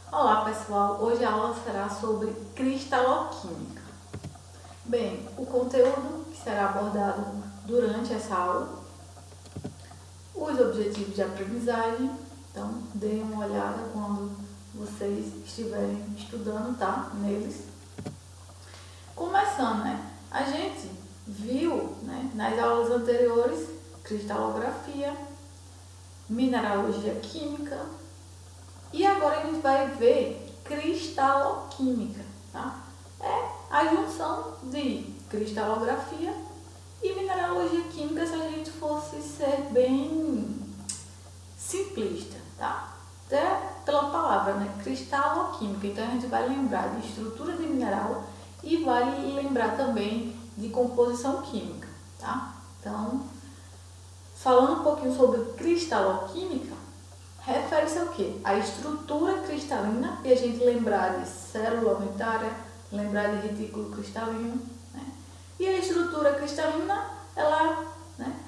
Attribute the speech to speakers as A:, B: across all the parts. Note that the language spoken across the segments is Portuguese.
A: Olá pessoal, hoje a aula será sobre cristaloquímica. Bem, o conteúdo que será abordado durante essa aula, os objetivos de aprendizagem, então deem uma olhada quando vocês estiverem estudando, tá? Neles. Começando, a gente viu, nas aulas anteriores, cristalografia, mineralogia química, e agora a gente vai ver cristaloquímica, tá? É a junção de cristalografia e mineralogia química, se a gente fosse ser bem simplista, tá? Até pela palavra, cristaloquímica. Então a gente vai lembrar de estrutura de mineral e vai lembrar também de composição química, tá? Então, falando um pouquinho sobre cristaloquímica, refere-se ao quê? A estrutura cristalina, e a gente lembrar de célula unitária, lembrar de retículo cristalino, E a estrutura cristalina, ela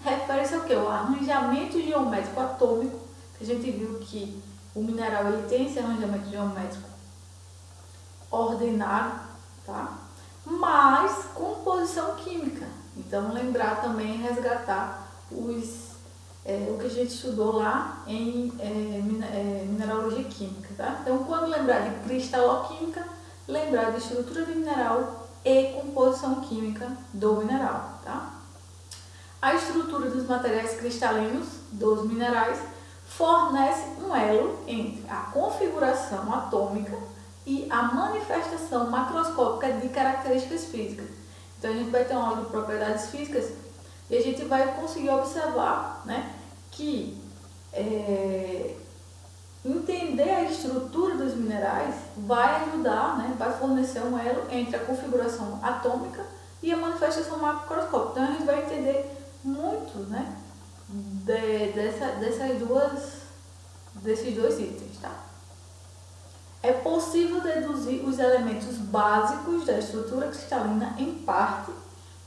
A: refere-se ao quê? O arranjamento geométrico atômico, que a gente viu que o mineral ele tem esse arranjamento geométrico ordenado, tá? Mas composição química. Então, lembrar também, resgatar o que a gente estudou lá em mineralogia química, tá? Então, quando lembrar de cristaloquímica, lembrar de estrutura de mineral e composição química do mineral, tá? A estrutura dos materiais cristalinos dos minerais fornece um elo entre a configuração atômica e a manifestação macroscópica de características físicas. Então, a gente vai ter uma aula de propriedades físicas e a gente vai conseguir observar, que entender a estrutura dos minerais vai ajudar, vai fornecer um elo entre a configuração atômica e a manifestação macroscópica. Então a gente vai entender muito, desses dois itens, tá? É possível deduzir os elementos básicos da estrutura cristalina em parte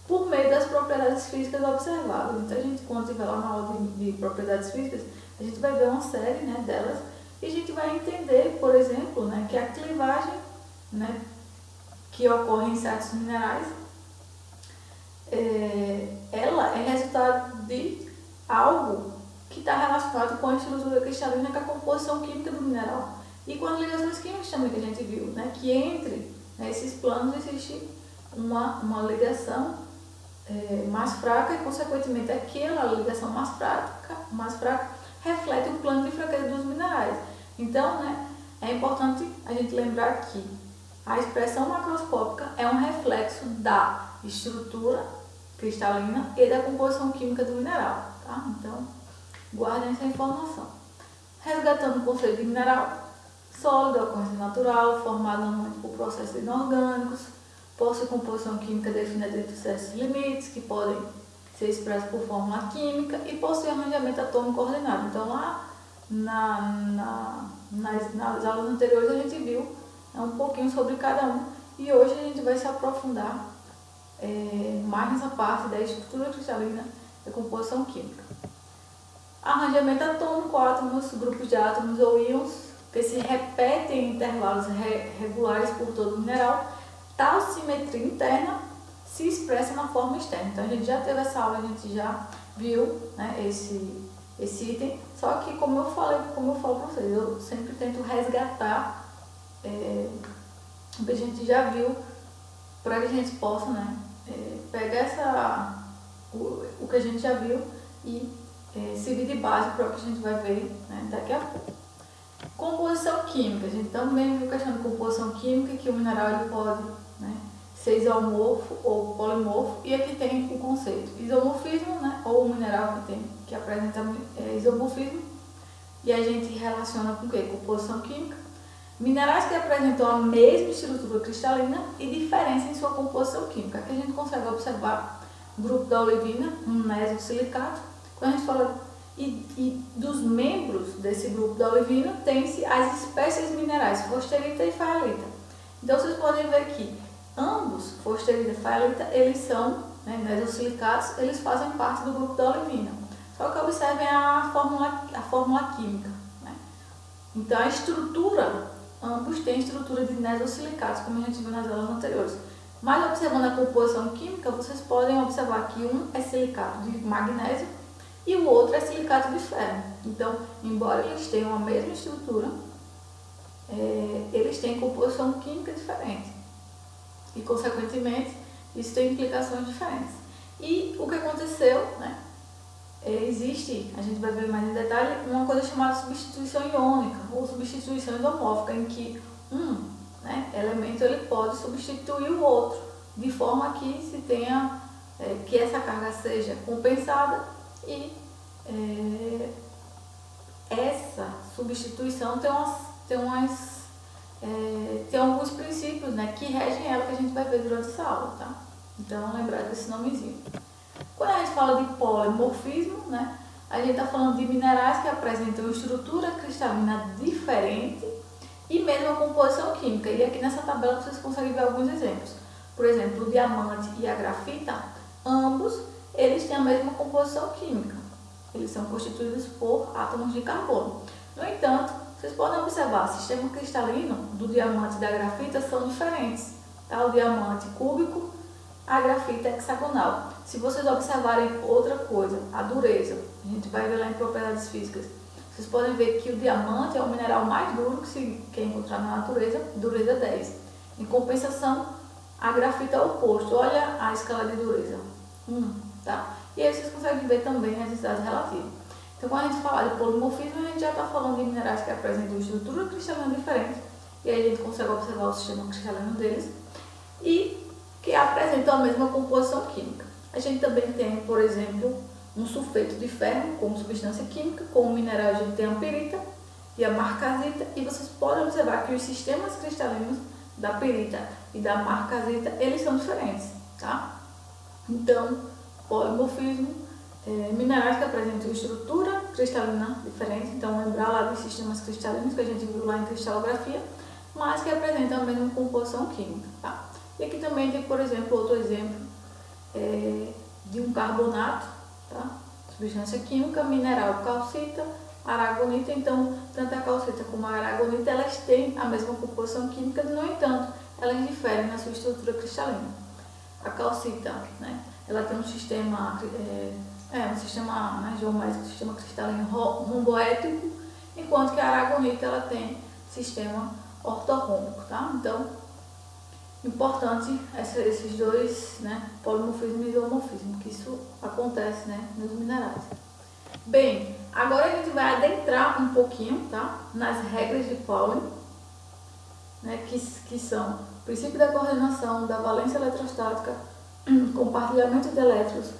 A: por meio das propriedades físicas observáveis. Então a gente, quando estiver lá na aula de propriedades físicas, a gente vai ver uma série delas e a gente vai entender, por exemplo, que a clivagem, que ocorre em certos minerais, ela é resultado de algo que está relacionado com a estrutura cristalina, com a composição química do mineral. E com as ligações químicas também que a gente viu, que entre esses planos existe uma ligação mais fraca e, consequentemente, aquela ligação mais fraca reflete o plano de fraqueza dos minerais. Então, é importante a gente lembrar que a expressão macroscópica é um reflexo da estrutura cristalina e da composição química do mineral, tá? Então, guardem essa informação. Resgatando o conceito de mineral: sólido, ocorrência natural, formado normalmente por processos inorgânicos, possui composição química definida dentro de certos limites, que podem ser expressos por fórmula química, e possui arranjamento atômico ordenado. Então, lá nas aulas anteriores a gente viu um pouquinho sobre cada um, e hoje a gente vai se aprofundar mais nessa parte da estrutura cristalina e composição química. Arranjamento atômico: átomos, grupos de átomos ou íons que se repetem em intervalos regulares por todo o mineral. Tal simetria interna se expressa na forma externa. Então a gente já teve essa aula, a gente já viu esse item, só que como eu falo para vocês, eu sempre tento resgatar o que a gente já viu, para que a gente possa pegar o que a gente já viu e servir de base para o que a gente vai ver daqui a pouco. Composição química: a gente também viu questão de composição química, que o mineral ele pode ser isomorfo ou polimorfo, e aqui tem o conceito isomorfismo, ou o mineral que apresenta isomorfismo, e a gente relaciona com o quê? Composição química. Minerais que apresentam a mesma estrutura cristalina e diferença em sua composição química. Aqui a gente consegue observar o grupo da olivina, um nesosilicato. Quando a gente fala e dos membros desse grupo da olivina, tem-se as espécies minerais fosferita e faelita. Então vocês podem ver que ambos, fosferita e faelita, eles são nesosilicatos, eles fazem parte do grupo da olivina. Só que observem a fórmula química. Então a estrutura ambos têm estrutura de nesosilicatos, como a gente viu nas aulas anteriores. Mas observando a composição química, vocês podem observar que um é silicato de magnésio e o outro é silicato de ferro. Então, embora eles tenham a mesma estrutura, eles têm composição química diferente. E, consequentemente, isso tem implicações diferentes. E o que aconteceu, né? Existe, a gente vai ver mais em detalhe, uma coisa chamada substituição iônica ou substituição isomórfica, em que elemento ele pode substituir o outro, de forma que se tenha que essa carga seja compensada e essa substituição tem alguns princípios, né, que regem ela, que a gente vai ver durante essa aula, tá? Então, lembrar desse nomezinho. Quando a gente fala de polimorfismo, né, a gente está falando de minerais que apresentam estrutura cristalina diferente e mesma composição química. E aqui nessa tabela vocês conseguem ver alguns exemplos. Por exemplo, o diamante e a grafita, ambos eles têm a mesma composição química. Eles são constituídos por átomos de carbono. No entanto, vocês podem observar, o sistema cristalino do diamante e da grafita são diferentes. Tá? O diamante cúbico, a grafita hexagonal. Se vocês observarem outra coisa, a dureza, a gente vai ver lá em propriedades físicas, vocês podem ver que o diamante é o mineral mais duro que se quer encontrar na natureza, dureza 10. Em compensação, a grafita é o oposto. Olha a escala de dureza, 1, tá? E aí vocês conseguem ver também as densidades relativas. Então, quando a gente fala de polimorfismo, a gente já está falando de minerais que apresentam estrutura cristalina diferente, e aí a gente consegue observar o sistema cristalino deles, e que apresentam a mesma composição química. A gente também tem, por exemplo, um sulfeto de ferro como substância química. Com o mineral a gente tem a pirita e a marcasita, e vocês podem observar que os sistemas cristalinos da pirita e da marcasita, eles são diferentes, tá? Então, polimorfismo, minerais que apresentam estrutura cristalina diferente, então lembrar lá dos sistemas cristalinos que a gente viu lá em cristalografia, mas que apresentam a mesma composição química, tá? E aqui também tem, por exemplo, outro exemplo de um carbonato, tá? Substância química, mineral calcita, aragonita. Então, tanto a calcita como a aragonita, elas têm a mesma composição química, no entanto, elas diferem na sua estrutura cristalina. A calcita, né, ela tem um sistema, geométrico, sistema cristalino romboédrico, enquanto que a aragonita ela tem sistema ortorrômbico, tá? Então, importante esses dois, né, polimorfismo e isomorfismo, que isso acontece, né, nos minerais. Bem, agora a gente vai adentrar um pouquinho, tá, nas regras de Pauli, né, que são o princípio da coordenação, da valência eletrostática, compartilhamento de elétrons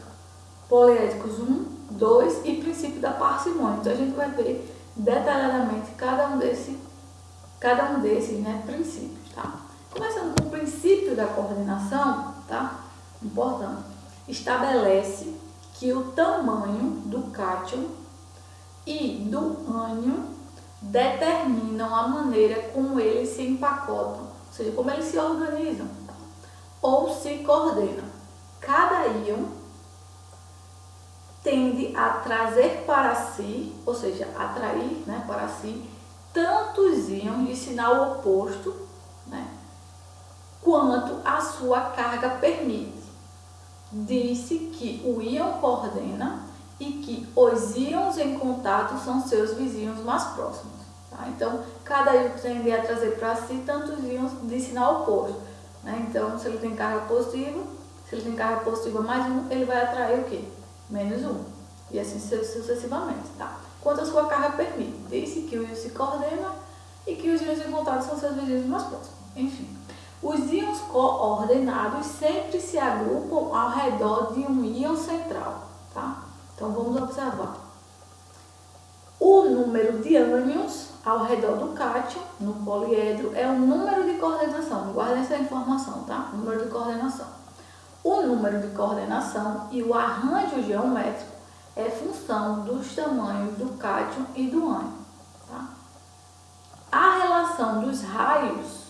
A: poliédricos 1, 2 e princípio da parcimônia. Então a gente vai ver detalhadamente cada um desses, né, princípios, tá? Começando com o princípio da coordenação, tá? Importante. Estabelece que o tamanho do cátion e do ânion determinam a maneira como eles se empacotam, ou seja, como eles se organizam, tá? Ou se coordenam. Cada íon tende a trazer para si, ou seja, atrair, né, para si, tantos íons de sinal oposto, né, quanto a sua carga permite. Disse que o íon coordena e que os íons em contato são seus vizinhos mais próximos. Tá? Então, cada íon tende a trazer para si tantos íons de sinal oposto. Né? Então, se ele tem carga positiva, mais um, ele vai atrair o quê? Menos um. E assim sucessivamente. Tá? Quanto a sua carga permite. Disse que o íon se coordena e que os íons em contato são seus vizinhos mais próximos. Enfim. Os íons coordenados sempre se agrupam ao redor de um íon central, tá? Então, vamos observar. O número de ânions ao redor do cátion, no poliedro, é o número de coordenação. Guarda essa informação, tá? Número de coordenação. O número de coordenação e o arranjo geométrico é função dos tamanhos do cátion e do ânion, tá? A relação dos raios.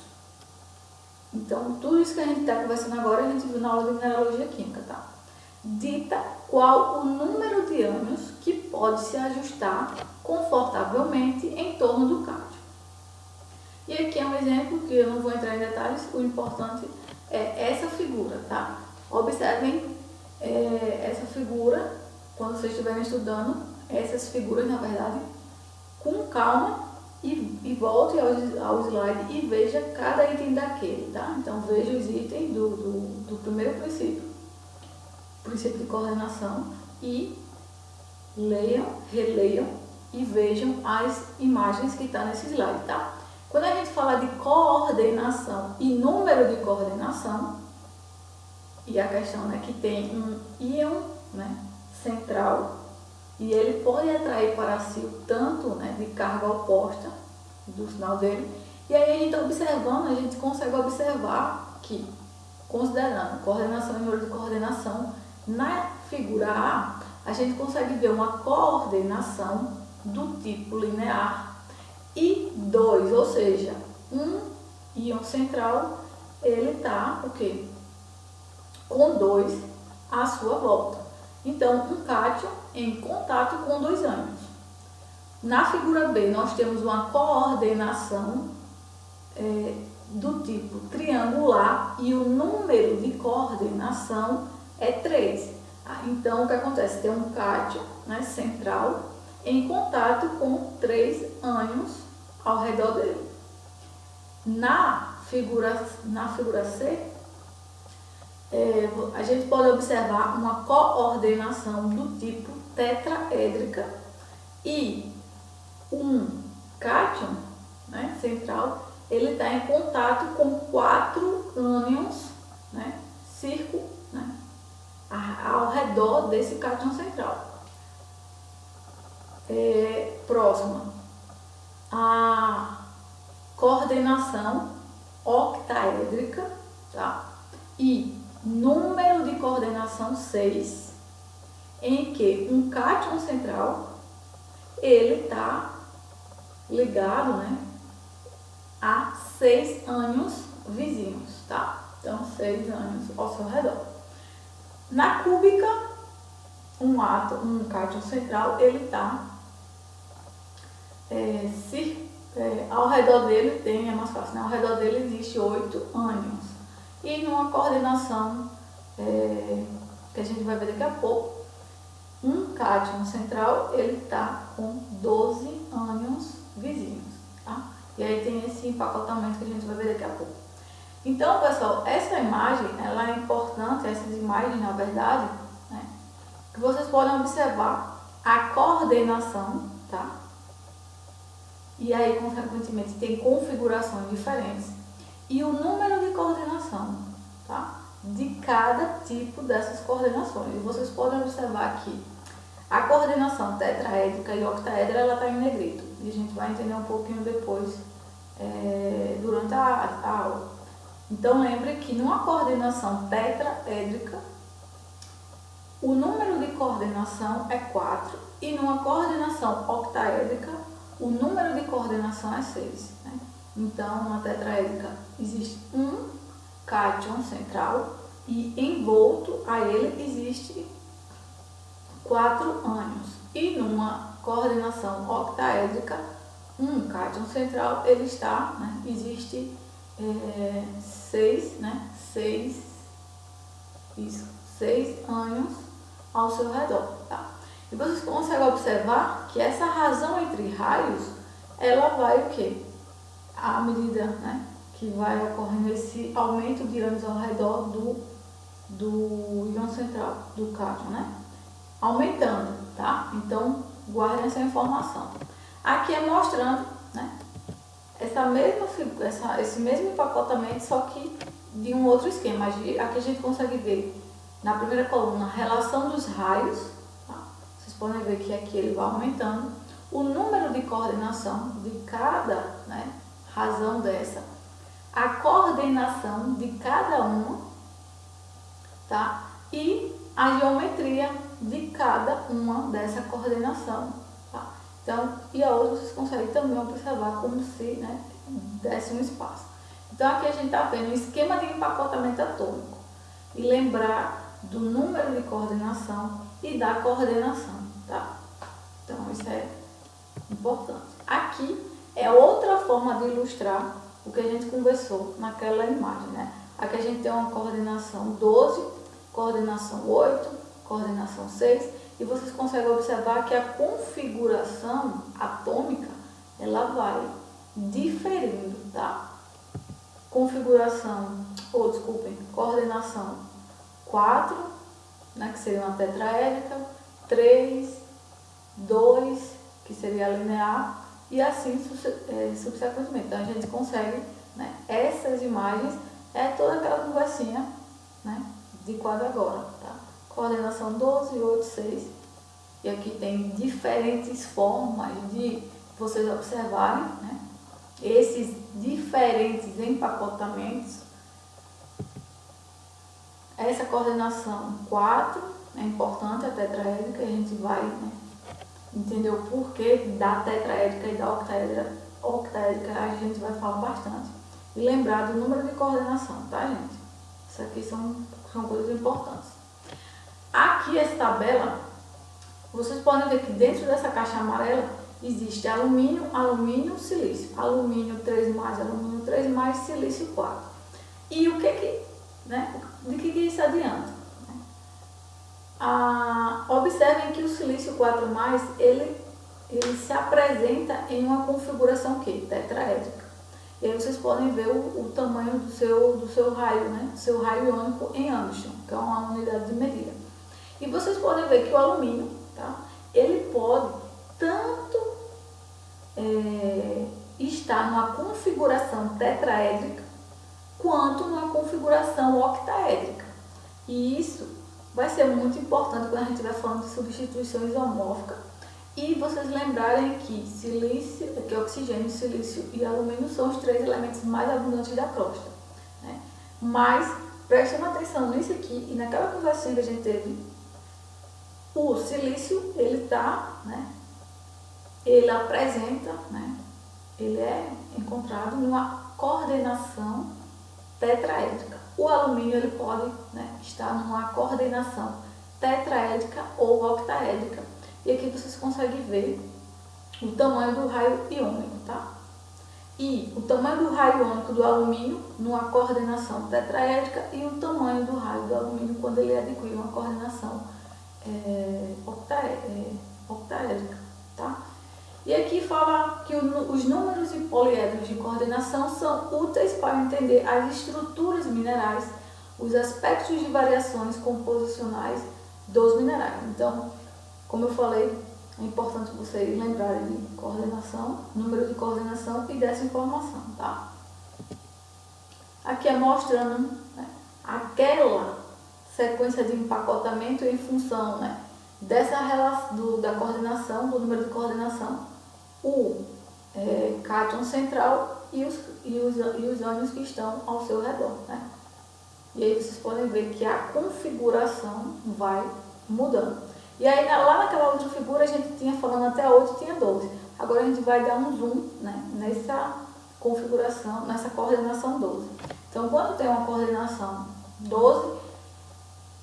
A: Então, tudo isso que a gente está conversando agora, a gente viu na aula de mineralogia química, tá? Dita qual o número de ânions que pode se ajustar confortavelmente em torno do cátion. E aqui é um exemplo que eu não vou entrar em detalhes, o importante é essa figura, tá? Observem essa figura, quando vocês estiverem estudando, essas figuras, na verdade, com calma e volte ao slide e veja cada item daquele, tá? Então veja os itens do primeiro princípio de coordenação, e leiam, releiam e vejam as imagens que estão nesse slide, tá? Quando a gente fala de coordenação e número de coordenação, e a questão é que tem um íon, né, central, e ele pode atrair para si o tanto, né, de carga oposta do sinal dele, e aí a gente observando, a gente consegue observar que, considerando coordenação e número de coordenação, na figura a gente consegue ver uma coordenação do tipo linear e 2, ou seja, um íon central, ele está o quê? Com 2 à sua volta. Então, um cátion em contato com 2 ânions. Na figura B, nós temos uma coordenação do tipo triangular e o número de coordenação é 3. Então, o que acontece? Tem um cátion, né, central em contato com 3 ânions ao redor dele. Na figura C, a gente pode observar uma coordenação do tipo tetraédrica e um cátion, né, central, ele está em contato com 4 ânions, né, né, ao redor desse cátion central. Próxima, a coordenação octaédrica, tá? E número de coordenação 6, em que um cátion central ele está ligado, né, a 6 ânions vizinhos, tá? Então 6 ânions ao seu redor. Na cúbica, um cátion central ele está ao redor dele tem, é mais fácil, né? Ao redor dele existe 8 ânions. E numa coordenação que a gente vai ver daqui a pouco, um cátion central ele está com 12 ânions vizinhos, tá? E aí tem esse empacotamento que a gente vai ver daqui a pouco. Então, pessoal, essa imagem ela é importante, essas imagens, na verdade, né, que vocês podem observar a coordenação, tá? E aí, consequentemente, tem configurações diferentes e o número de coordenação, tá, de cada tipo dessas coordenações. E vocês podem observar que a coordenação tetraédrica e octaédrica ela está em negrito. E a gente vai entender um pouquinho depois, durante a aula. Então, lembre que numa coordenação tetraédrica, o número de coordenação é 4 e numa coordenação octaédrica, o número de coordenação é 6. Né? Então, na tetraédrica existe um cátion central e envolto a ele existe 4 ânions. E numa coordenação octaédrica, um cátion central ele está, né, existe 6 ânions ao seu redor, tá? E vocês conseguem observar que essa razão entre raios, ela vai o quê? À medida, né, que vai ocorrendo esse aumento de ânions ao redor do íon central, do cátion, né? Aumentando, tá? Então, guardem essa informação. Aqui é mostrando, né, esse mesmo empacotamento, só que de um outro esquema. Aqui a gente consegue ver na primeira coluna a relação dos raios, tá? Vocês podem ver que aqui ele vai aumentando o número de coordenação de cada, né, razão dessa, a coordenação de cada uma, tá? E a geometria de cada uma dessa coordenação, tá? Então, e a outra vocês conseguem também observar como se, né, desse um espaço. Então, aqui a gente está vendo o esquema de empacotamento atômico e lembrar do número de coordenação e da coordenação, tá? Então, isso é importante. Aqui é outra forma de ilustrar o que a gente conversou naquela imagem, né? Aqui a gente tem uma coordenação 12, coordenação 8, coordenação 6, e vocês conseguem observar que a configuração atômica, ela vai diferindo, tá? Coordenação 4, né, que seria uma tetraédrica, 3, 2, que seria linear, e assim subsequentemente. Então a gente consegue, né, essas imagens, é toda aquela conversinha, né, de quase agora, tá? Coordenação 12, 8, 6, e aqui tem diferentes formas de vocês observarem, né, esses diferentes empacotamentos. Essa coordenação 4 é importante, a tetraédrica, e a gente vai, né, entender o porquê da tetraédrica e da octaédrica, a gente vai falar bastante. E lembrar do número de coordenação, tá, gente? Isso aqui são coisas importantes. Aqui, essa tabela, vocês podem ver que dentro dessa caixa amarela existe alumínio, alumínio, silício. Alumínio 3+, alumínio 3+, silício 4. E o que né, de que isso adianta? Observem que o silício 4+, ele se apresenta em uma configuração que? Tetraédrica. E aí vocês podem ver o tamanho do seu raio, né? Do seu raio iônico em Angstrom, que é uma unidade de medida. E vocês podem ver que o alumínio, tá? Ele pode tanto estar numa configuração tetraédrica quanto numa configuração octaédrica. E isso vai ser muito importante quando a gente estiver falando de substituição isomórfica. E vocês lembrarem que oxigênio, silício e alumínio são os 3 elementos mais abundantes da crosta, né? Mas prestem atenção nisso aqui e naquela conversinha que a gente teve, o silício, ele apresenta, né? Ele é encontrado numa coordenação tetraédrica. O alumínio, ele pode, né, estar numa coordenação tetraédrica ou octaédrica. E aqui vocês conseguem ver o tamanho do raio iônico, tá? E o tamanho do raio iônico do alumínio numa coordenação tetraédrica e o tamanho do raio do alumínio quando ele adquire uma coordenação octaédrica, tá? E aqui fala que os números e poliedros de coordenação são úteis para entender as estruturas minerais, os aspectos de variações composicionais dos minerais. Então, como eu falei, é importante vocês lembrarem de coordenação, número de coordenação e dessa informação, tá? Aqui é mostrando, né, aquela sequência de empacotamento em função, né, dessa relação da coordenação, do número de coordenação, o cátion central e os ânions que estão ao seu redor, né? E aí vocês podem ver que a configuração vai mudando. E aí lá naquela outra figura a gente tinha falando até 8, tinha 12. Agora a gente vai dar um zoom, né, nessa configuração, nessa coordenação 12. Então quando tem uma coordenação 12,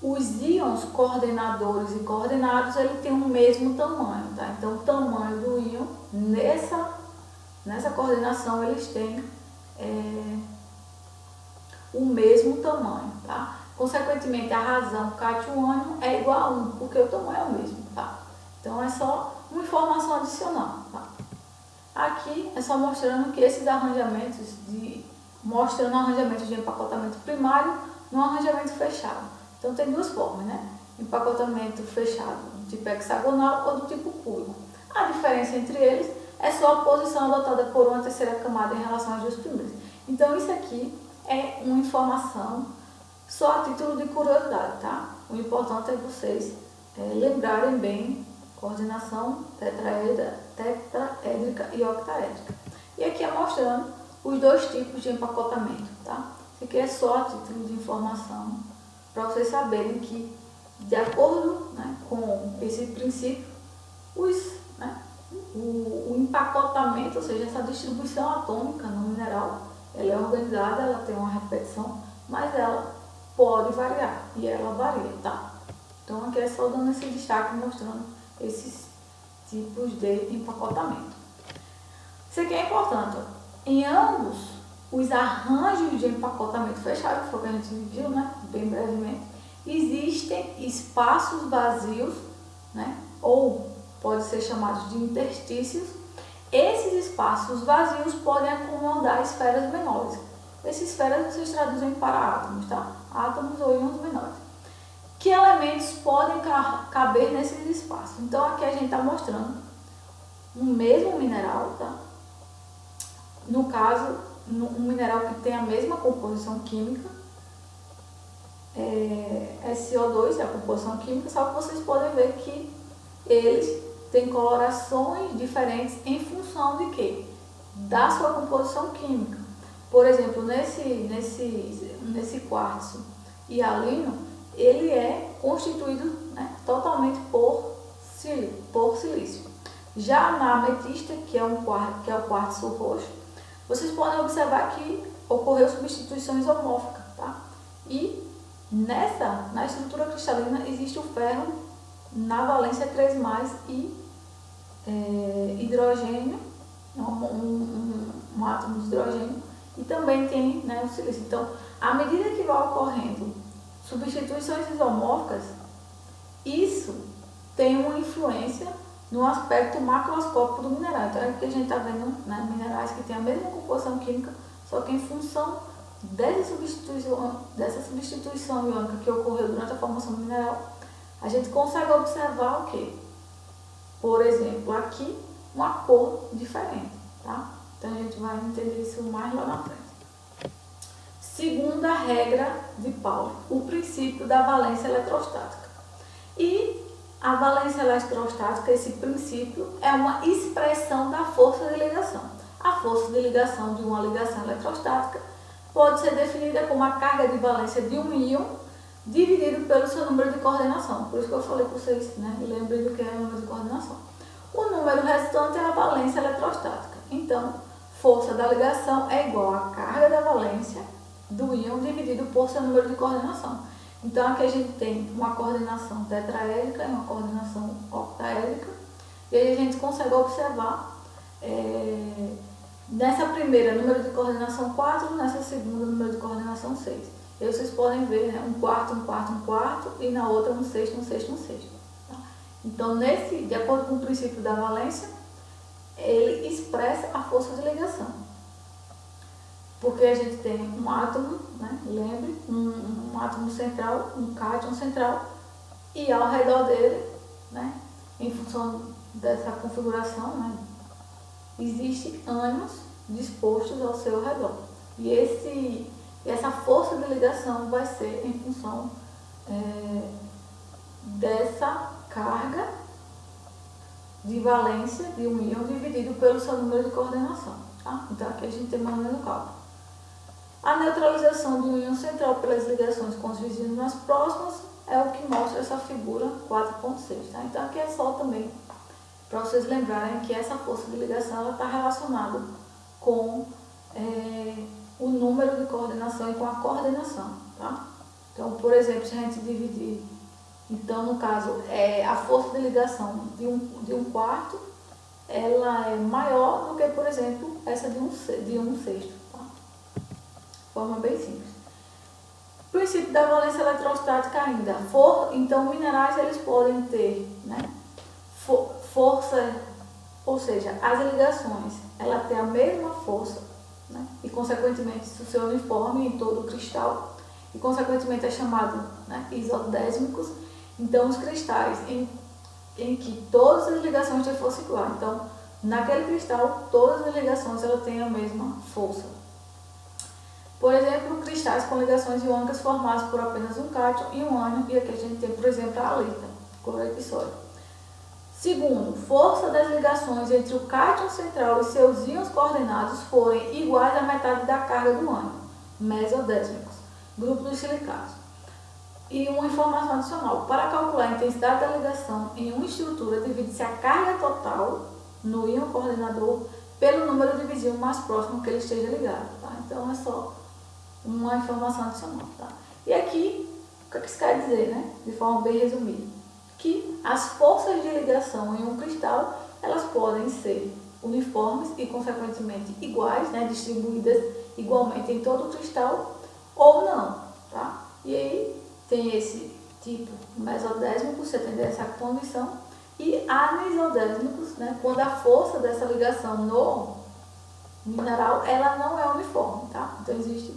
A: os íons coordenadores e coordenados, ele tem o mesmo tamanho, tá? Então o tamanho do íon nessa coordenação eles têm o mesmo tamanho, tá? Consequentemente, a razão cátion-ânion é igual a 1, porque o tamanho é o mesmo, tá? Então, é só uma informação adicional, tá? Aqui é só mostrando que esses arranjamentos mostrando arranjamentos de empacotamento primário no arranjamento fechado. Então, tem duas formas, né? Empacotamento fechado do tipo hexagonal ou do tipo cúbico. A diferença entre eles é só a posição adotada por uma terceira camada em relação às duas primeiras. Então, isso aqui é uma informação só a título de curiosidade, tá? O importante é vocês lembrarem bem coordenação tetraédrica e octaédrica. E aqui é mostrando os dois tipos de empacotamento, tá? Isso aqui é só a título de informação para vocês saberem que, de acordo, né, com esse princípio, o empacotamento, ou seja, essa distribuição atômica no mineral, ela é organizada, ela tem uma repetição, mas ela pode variar, e ela varia, tá? Então aqui é só dando esse destaque, mostrando esses tipos de empacotamento. Isso aqui é importante. Em ambos os arranjos de empacotamento fechado, que foi o que a gente viu, né, bem brevemente, existem espaços vazios, né, ou pode ser chamados de interstícios. Esses espaços vazios podem acomodar esferas menores. Essas esferas vocês traduzem para átomos, tá? Átomos ou íons menores. Que elementos podem caber nesses espaços? Então aqui a gente está mostrando um mesmo mineral, tá? No caso, um mineral que tem a mesma composição química, SO2 é a composição química, só que vocês podem ver que eles têm colorações diferentes em função de quê? Da sua composição química. Por exemplo, nesse quartzo hialino, ele é constituído, né, totalmente por silício. Já na ametista, que é o quartzo roxo, vocês podem observar que ocorreu substituição isomórfica, tá? E na estrutura cristalina existe o ferro na valência 3+, e hidrogênio, um átomo de hidrogênio, e também tem, né, o silício. Então, à medida que vai ocorrendo substituições isomórficas, isso tem uma influência no aspecto macroscópico do mineral. Então, aqui a gente está vendo, né, minerais que têm a mesma composição química, só que em função dessa substituição iônica que ocorreu durante a formação do mineral, a gente consegue observar o quê? Por exemplo, aqui, uma cor diferente, tá? Então, a gente vai entender isso mais lá na frente. Segunda regra de Pauli, o princípio da valência eletrostática. E a valência eletrostática, esse princípio, é uma expressão da força de ligação. A força de ligação de uma ligação eletrostática pode ser definida como a carga de valência de um íon dividido pelo seu número de coordenação. Por isso que eu falei para vocês, né? Lembrem do que é o número de coordenação. O número restante é a valência eletrostática. Então, força da ligação é igual à carga da valência do íon dividido por seu número de coordenação. Então, aqui a gente tem uma coordenação tetraédrica e uma coordenação octaédrica. E aí a gente consegue observar, nessa primeira, número de coordenação 4, nessa segunda, número de coordenação 6. E aí vocês podem ver, né, um quarto, e na outra um sexto. Tá? Então, de acordo com o princípio da valência, ele expressa a força de ligação. Porque a gente tem um átomo, né, lembre, um átomo central, um cátion central, e ao redor dele, né, em função dessa configuração, né, existe ânions dispostos ao seu redor. E essa força de ligação vai ser em função dessa carga de valência de um íon dividido pelo seu número de coordenação. Tá? Então aqui a gente tem mais ou menos o cálculo. A neutralização de um íon central pelas ligações com os vizinhos mais próximos é o que mostra essa figura 4.6. Tá? Então aqui é só também para vocês lembrarem que essa força de ligação está relacionada com o número de coordenação e com a coordenação. Tá? Então, por exemplo, se a gente dividir, então no caso, a força de ligação de um quarto, ela é maior do que, por exemplo, essa de um sexto. Tá? De forma bem simples. Princípio da valência eletrostática ainda. Então, minerais eles podem ter, né, força, ou seja, as ligações, ela tem a mesma força, né, e consequentemente isso se uniforme em todo o cristal, e consequentemente é chamado, né, isodésmicos. Então, os cristais em que todas as ligações têm força igual. Então, naquele cristal, todas as ligações ela têm a mesma força. Por exemplo, cristais com ligações iônicas formados por apenas um cátion e um ânion, e aqui a gente tem, por exemplo, a halita, cloreto de sódio. Segundo, força das ligações entre o cátion central e seus íons coordenados forem iguais à metade da carga do ânion, mesodésmicos, grupo dos silicatos. E uma informação adicional, para calcular a intensidade da ligação em uma estrutura, divide-se a carga total no íon coordenador pelo número de vizinhos mais próximo que ele esteja ligado. Tá? Então é só uma informação adicional. Tá? E aqui, o que isso quer dizer, né? De forma bem resumida? Que as forças de ligação em um cristal, elas podem ser uniformes e, consequentemente, iguais, né, distribuídas igualmente em todo o cristal, ou não, tá? E aí tem esse tipo mesodésmico, você tem essa condição, e anisodésmicos, né, quando a força dessa ligação no mineral, ela não é uniforme, tá? Então existem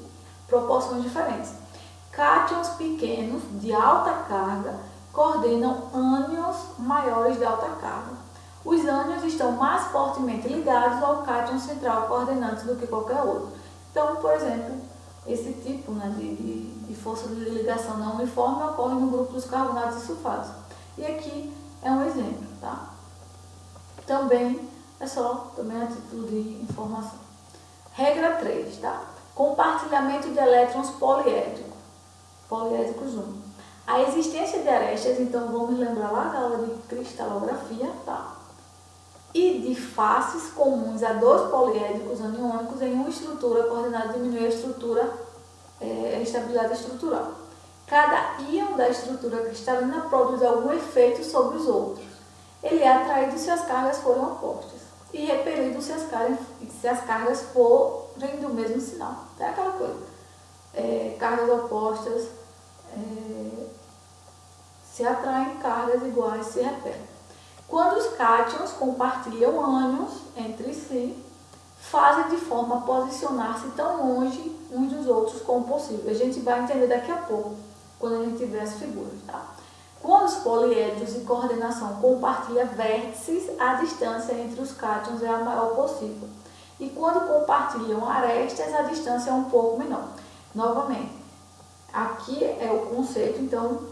A: proporções diferentes. Cátions pequenos de alta carga coordenam ânions maiores de alta carga. Os ânions estão mais fortemente ligados ao cátion central coordenante do que qualquer outro. Então, por exemplo, esse tipo, né, de força de ligação não uniforme ocorre no grupo dos carbonatos e sulfatos. E aqui é um exemplo, tá? Também é só a título de informação. Regra 3, tá? Compartilhamento de elétrons poliédricos. Poliédricos 1. A existência de arestas, então vamos lembrar lá da aula de cristalografia, tá? E de faces comuns a dois poliédricos aniônicos em uma estrutura coordenada diminui a estrutura, a estabilidade estrutural. Cada íon da estrutura cristalina produz algum efeito sobre os outros. Ele é atraído se as cargas forem opostas e repelido se as cargas forem do mesmo sinal. É aquela coisa. Cargas opostas se atraem, cargas iguais se repelem. Quando os cátions compartilham ânions entre si, fazem de forma a posicionar-se tão longe uns dos outros como possível. A gente vai entender daqui a pouco, quando a gente tiver as figuras, tá? Quando os poliédros em coordenação compartilham vértices, a distância entre os cátions é a maior possível. E quando compartilham arestas, a distância é um pouco menor. Novamente, aqui é o conceito, então,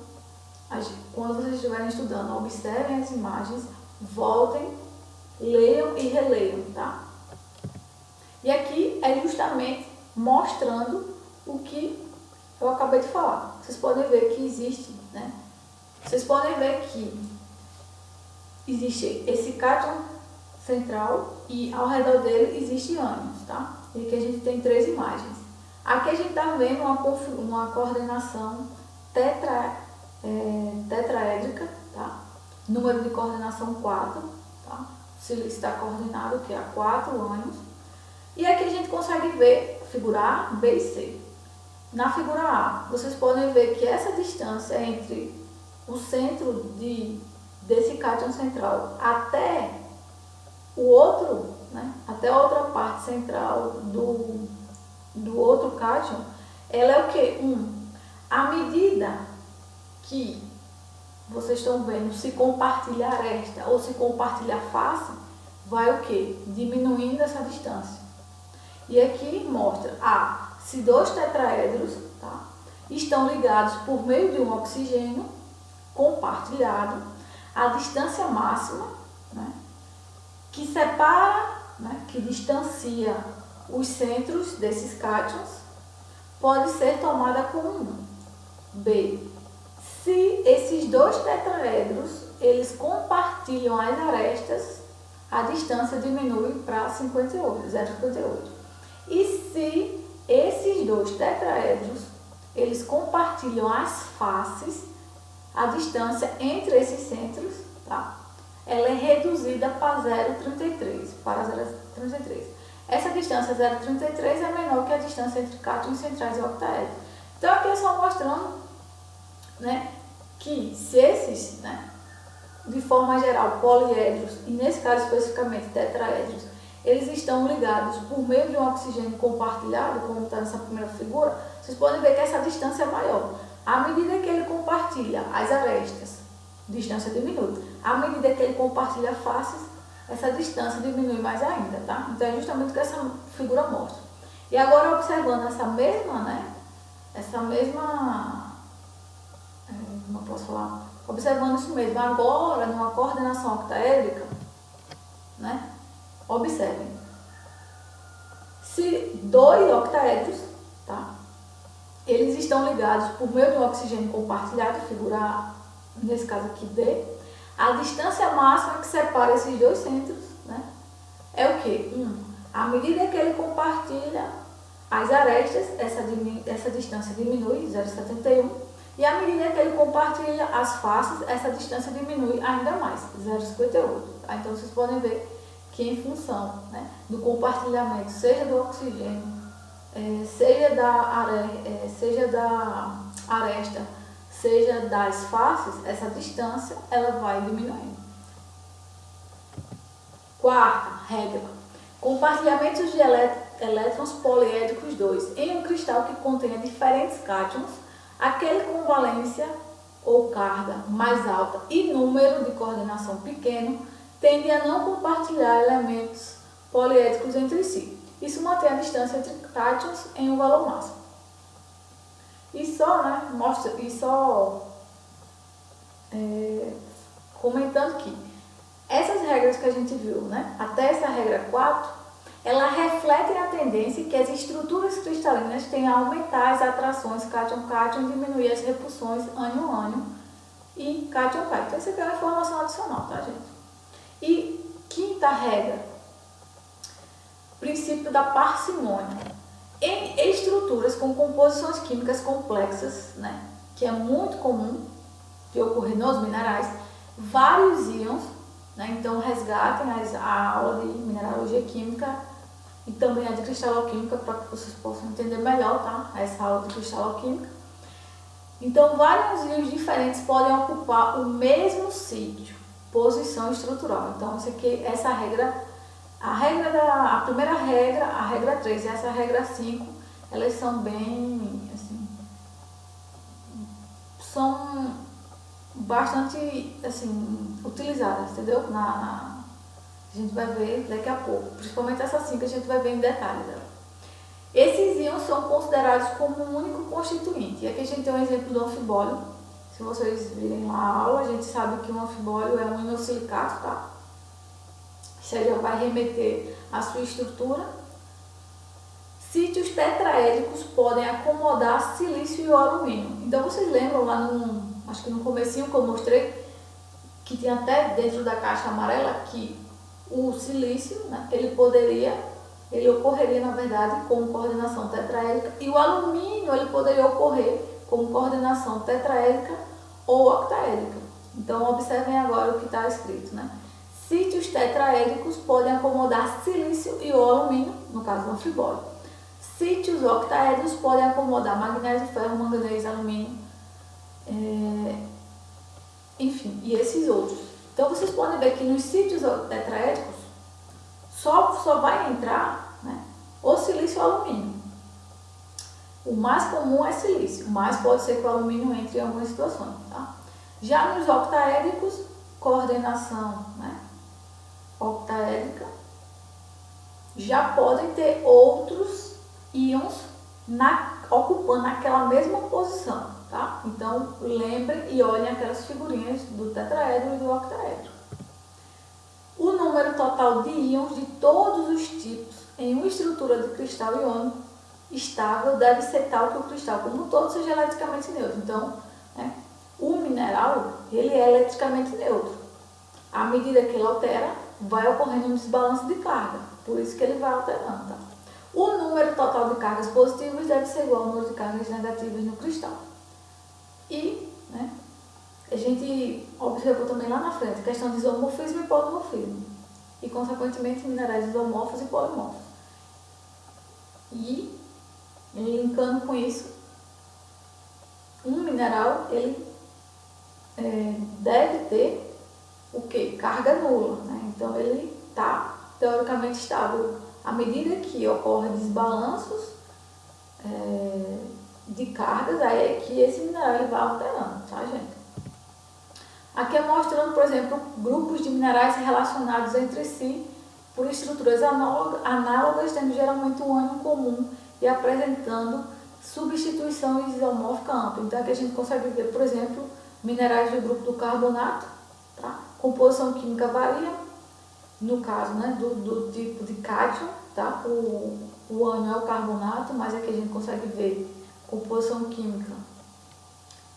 A: quando vocês estiverem estudando, observem as imagens, voltem, leiam e releiam, tá? E aqui é justamente mostrando o que eu acabei de falar. Vocês podem ver que existe, né? Vocês podem ver que existe esse cátion central e ao redor dele existe ânions, tá? E aqui a gente tem 3 imagens. Aqui a gente está vendo uma coordenação tetraédrica, tá? Número de coordenação 4, tá? Se está coordenado, que é a 4 ânions. E aqui a gente consegue ver figura A, B e C. Na figura A, vocês podem ver que essa distância entre o centro desse cátion central até o outro, né, até a outra parte central do outro cátion, ela é o quê? À medida que vocês estão vendo se compartilhar aresta ou se compartilhar face, vai o quê? Diminuindo essa distância. E aqui mostra se 2 tetraedros, tá, estão ligados por meio de um oxigênio compartilhado, a distância máxima, né, que separa, né, que distancia os centros desses cátions, pode ser tomada como 1. B. Se esses 2 tetraedros eles compartilham as arestas, a distância diminui para 0,58. E se esses 2 tetraedros eles compartilham as faces, a distância entre esses centros, tá, ela é reduzida para 0,33. Essa distância 0,33 é menor que a distância entre cátions centrais e octaedros. Então aqui é só mostrando, né, que se esses, né, de forma geral, poliédros, e nesse caso especificamente tetraedros, eles estão ligados por meio de um oxigênio compartilhado, como está nessa primeira figura, vocês podem ver que essa distância é maior. À medida que ele compartilha as arestas, a distância diminui. À medida que ele compartilha faces, essa distância diminui mais ainda, tá? Então é justamente o que essa figura mostra. E agora observando essa mesma, né? Como eu posso falar? Observando isso mesmo, agora numa coordenação octaédrica, né? Observem. Se 2 octaedros, tá, eles estão ligados por meio de um oxigênio compartilhado, figura A, nesse caso aqui D, a distância máxima que separa esses 2 centros, né, é o quê? À medida que ele compartilha as arestas, essa distância diminui, 0,71, e à medida que ele compartilha as faces, essa distância diminui ainda mais, 0,58. Tá? Então vocês podem ver que em função, né, do compartilhamento, seja do oxigênio, seja da aresta, seja das faces, essa distância ela vai diminuindo. Quarta regra: compartilhamentos de elétrons poliédricos 2. Em um cristal que contenha diferentes cátions, aquele com valência ou carga mais alta e número de coordenação pequeno tende a não compartilhar elementos poliédricos entre si. Isso mantém a distância entre cátions em um valor máximo. Comentando que essas regras que a gente viu, né, até essa regra 4, ela reflete a tendência que as estruturas cristalinas têm a aumentar as atrações cátion-cátion e diminuir as repulsões ânion-ânion e cátion-cátion. Então, isso aqui é uma informação adicional, tá, gente? E quinta regra, princípio da parcimônia. Em estruturas com composições químicas complexas, né, que é muito comum de ocorrer nos minerais, vários íons, né, então resgatem a aula de mineralogia química e também a de cristalloquímica para que vocês possam entender melhor, tá? Essa aula de cristalloquímica. Então, vários íons diferentes podem ocupar o mesmo sítio, posição estrutural. Então, essa regra, a primeira regra, a regra 3 e essa regra 5, elas são bem, assim, são bastante, assim, utilizadas, entendeu? A gente vai ver daqui a pouco, principalmente essa 5 a gente vai ver em detalhes dela. Esses íons são considerados como um único constituinte. E aqui a gente tem um exemplo do anfibólio. Se vocês virem lá a aula, a gente sabe que um anfibólio é um inosilicato, tá? Isso já vai remeter à sua estrutura. Sítios tetraédricos podem acomodar silício e alumínio. Então vocês lembram lá acho que no comecinho que eu mostrei, que tinha até dentro da caixa amarela que o silício, né, ele ocorreria na verdade como coordenação tetraédrica e o alumínio ele poderia ocorrer como coordenação tetraédrica ou octaédrica. Então observem agora o que está escrito, né? Sítios tetraédricos podem acomodar silício e o alumínio, no caso do anfibólio. Sítios octaédricos podem acomodar magnésio, ferro, manganês, alumínio, enfim, e esses outros. Então vocês podem ver que nos sítios tetraédricos só vai entrar, né, o silício e o alumínio. O mais comum é silício, mas pode ser que o alumínio entre em algumas situações, tá? Já nos octaédricos, coordenação, né, octaédrica, já podem ter outros íons ocupando aquela mesma posição, tá? Então lembrem e olhem aquelas figurinhas do tetraedro e do octaedro. O número total de íons de todos os tipos em uma estrutura de cristal iônico estável deve ser tal que o cristal como um todo seja eletricamente neutro. Então, né, o mineral ele é eletricamente neutro. À medida que ele altera, vai ocorrendo um desbalanço de carga, por isso que ele vai alterando, tá? O número total de cargas positivas deve ser igual ao número de cargas negativas no cristal. E, né, a gente observou também lá na frente a questão de isomorfismo e polimorfismo. E, consequentemente, minerais isomorfos e polimorfos. E, linkando com isso, um mineral, ele deve ter o quê? Carga nula, né? Então, ele está teoricamente estável. À medida que ocorrem desbalanços de cargas, aí é que esse mineral ele vai alterando, tá, gente? Aqui é mostrando, por exemplo, grupos de minerais relacionados entre si por estruturas análogas, tendo geralmente um ânion comum e apresentando substituição isomórfica ampla. Então aqui a gente consegue ver, por exemplo, minerais do grupo do carbonato, tá? Composição química varia, no caso, né, do tipo de cátion, tá? O ânion é o carbonato, mas aqui a gente consegue ver composição química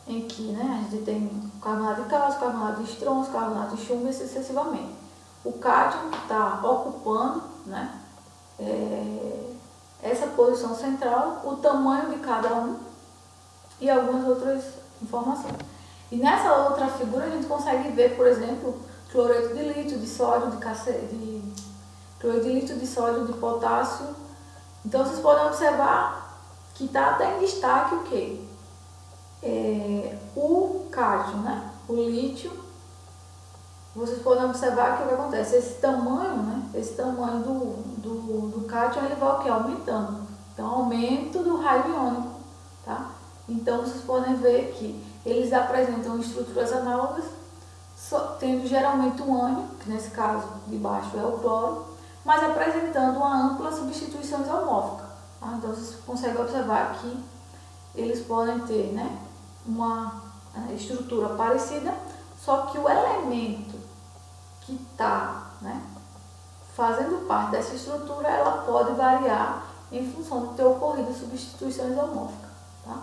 A: em que, né, a gente tem carbonato de cálcio, carbonato de estronço, carbonato de chumbo e sucessivamente. O cátion está ocupando, né, essa posição central, o tamanho de cada um e algumas outras informações. E nessa outra figura a gente consegue ver, por exemplo, cloreto de lítio, de sódio, cloridilito de sódio, de potássio. Então vocês podem observar que está até em destaque o quê? O cálcio, né? O lítio. Vocês podem observar que o que acontece, esse tamanho, né? Esse tamanho do cálcio, ele vai o quê? Aumentando. Então, aumento do raio iônico, tá? Então, vocês podem ver que eles apresentam estruturas análogas, tendo geralmente um ânion, que nesse caso de baixo é o cloro, mas apresentando uma ampla substituição isomórfica. Tá? Então, vocês conseguem observar que eles podem ter, né, uma estrutura parecida, só que o elemento que está, né, fazendo parte dessa estrutura, ela pode variar em função de ter ocorrido substituição isomórfica. Tá?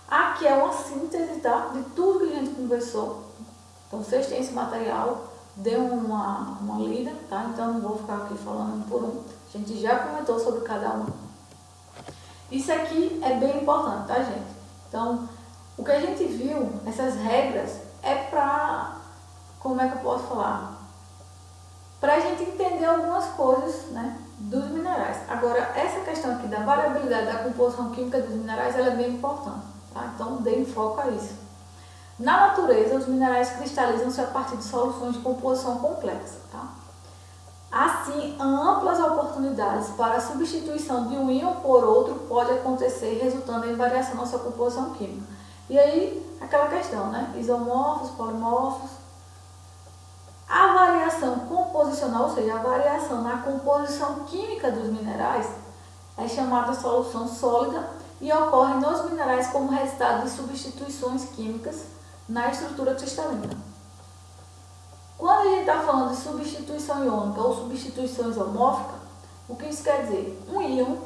A: Aqui é uma síntese, tá, de tudo que a gente conversou. Então, vocês têm esse material, dê uma lida, tá? Então, não vou ficar aqui falando por um. A gente já comentou sobre cada um. Isso aqui é bem importante, tá, gente? Então, o que a gente viu, essas regras, é para, como é que eu posso falar? Para a gente entender algumas coisas, né, dos minerais. Agora, essa questão aqui da variabilidade da composição química dos minerais, ela é bem importante, tá? Então, deem foco a isso. Na natureza, os minerais cristalizam-se a partir de soluções de composição complexa, tá? Assim, amplas oportunidades para a substituição de um íon por outro pode acontecer, resultando em variação na sua composição química. E aí, aquela questão, né? Isomorfos, polimorfos. A variação composicional, ou seja, a variação na composição química dos minerais, é chamada solução sólida e ocorre nos minerais como resultado de substituições químicas na estrutura cristalina. Quando a gente está falando de substituição iônica ou substituição isomórfica, o que isso quer dizer? Um íon